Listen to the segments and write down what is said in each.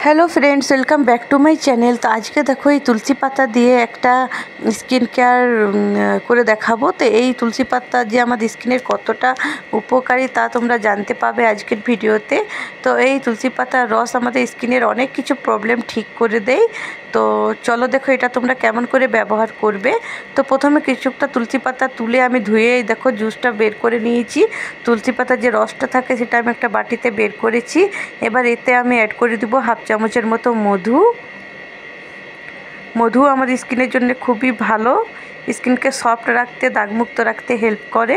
Hello friends, welcome back to my channel. তো আজকে দেখো এই তুলসী পাতা দিয়ে একটা স্কিন কেয়ার করে দেখাবো। তো এই তুলসী পাতা যে আমাদের স্কিনের কতটা উপকারী তা তোমরা জানতে পাবে আজকের ভিডিওতে। তো এই তুলসী পাতার রস আমাদের স্কিনের অনেক কিছু প্রবলেম ঠিক করে দেয়। তো চলো দেখো এটা তোমরা কেমন করে ব্যবহার করবে। তো প্রথমে কিছুটা তুলসী পাতা তুলে আমি ধুয়ে দেখো জুসটা বের করে নিয়েছি। তুলসী পাতার যে রসটা থাকে সেটা আমি একটা বাটিতে বের করেছি। এবার এতে আমি অ্যাড করে দেবো হাফ চামচের মতো মধু। মধু আমাদের স্কিনের জন্য খুবই ভালো, স্কিনকে সফট রাখতে, দাগমুক্ত রাখতে হেল্প করে।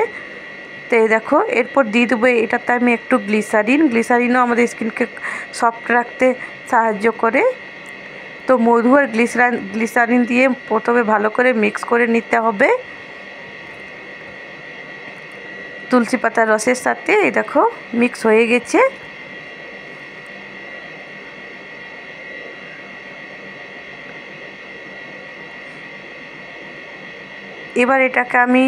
তো এই দেখো এরপর দিয়ে দেবো এটাতে আমি একটু গ্লিসারিনও আমাদের স্কিনকে সফট রাখতে সাহায্য করে। তো মধু আর গ্লিসারিন দিয়ে প্রথমে ভালো করে মিক্স করে নিতে হবে তুলসী পাতার রসের সাথে। এই দেখো মিক্স হয়ে গেছে। এবার এটাকে আমি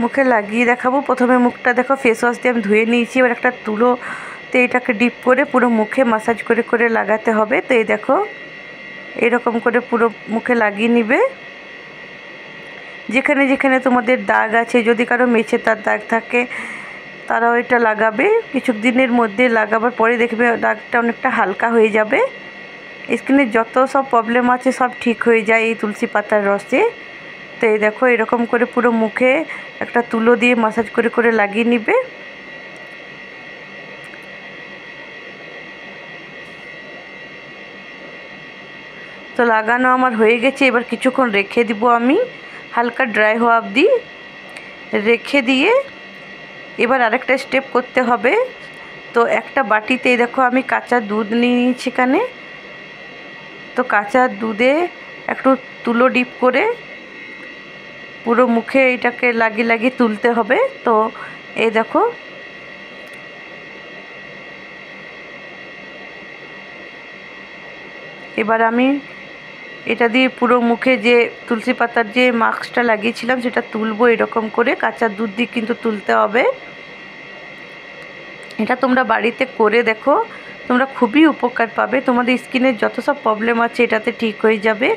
মুখে লাগিয়ে দেখাবো। প্রথমে মুখটা দেখো ফেস ওয়াশ দিয়ে আমি ধুয়ে নিয়েছি। এবার একটা তুলোতে এটাকে ডিপ করে পুরো মুখে মাসাজ করে করে লাগাতে হবে। তো এই দেখো এরকম করে পুরো মুখে লাগিয়ে নিবে। যেখানে যেখানে তোমাদের দাগ আছে, যদি কারো মেছে তার দাগ থাকে তারাও এটা লাগাবে। কিছু দিনের মধ্যে লাগাবার পরে দেখবে দাগটা অনেকটা হালকা হয়ে যাবে। স্কিনের যত সব প্রবলেম আছে সব ঠিক হয়ে যায় এই তুলসী পাতার রসে। তো এই দেখো এরকম করে পুরো মুখে একটা তুলো দিয়ে মাসাজ করে করে লাগিয়ে নিবে। তো লাগানো আমার হয়ে গেছে। এবার কিছুক্ষণ রেখে দিব আমি, হালকা ড্রাই হওয়া অবধি রেখে দিয়ে এবার আরেকটা স্টেপ করতে হবে। তো একটা বাটিতে দেখো আমি কাঁচা দুধ নিয়ে নিয়েছি এখানে। তো কাঁচা দুধে একটু তুলো ডিপ করে পুরো মুখে এটাকে লাগিয়ে লাগিয়ে তুলতে হবে। তো এই দেখো এবার আমি এটা দিয়ে পুরো মুখে যে তুলসী পাতার যে মাস্কটা লাগিয়েছিলাম সেটা তুলবো। এরকম করে কাঁচা দুধ দিয়ে কিন্তু তুলতে হবে। এটা তোমরা বাড়িতে করে দেখো, তোমরা খুবই উপকার পাবে। তোমাদের স্কিনের যত সব প্রবলেম আছে এটাতে ঠিক হয়ে যাবে।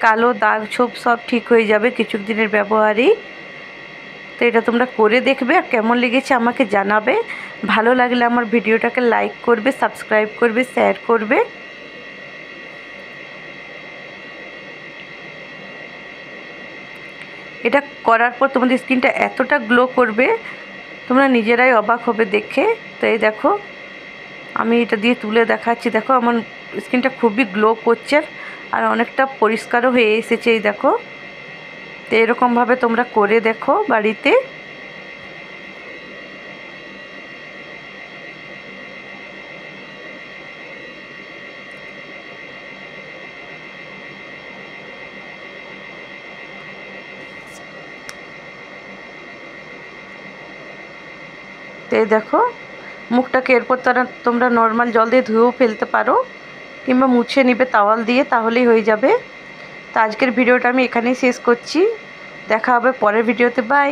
কালো দাগ ছোপ সব ঠিক হয়ে যাবে কিছু দিনের ব্যবহারেই। তো এটা তোমরা করে দেখবে আর কেমন লেগেছে আমাকে জানাবে। ভালো লাগলে আমার ভিডিওটাকে লাইক করবে, সাবস্ক্রাইব করবে, শেয়ার করবে। এটা করার পর তোমাদের স্কিনটা এতটা গ্লো করবে তোমরা নিজেরাই অবাক হবে দেখে। তো এই দেখো আমি এটা দিয়ে তুলে দেখাচ্ছি। দেখো আমার স্কিনটা খুবই গ্লো করছে আর অনেকটা পরিষ্কারও হয়ে এসেছে। এই দেখো তো এরকমভাবে তোমরা করে দেখো বাড়িতে। তো এই দেখো মুখটাকে এরপর তোমরা নর্মাল জল দিয়ে ধুয়েও ফেলতে পারো কিংবা মুছে নিবে তাওয়াল দিয়ে, তাহলেই হয়ে যাবে। তো আজকের ভিডিওটা আমি এখানেই শেষ করছি। দেখা হবে পরের ভিডিওতে। বাই।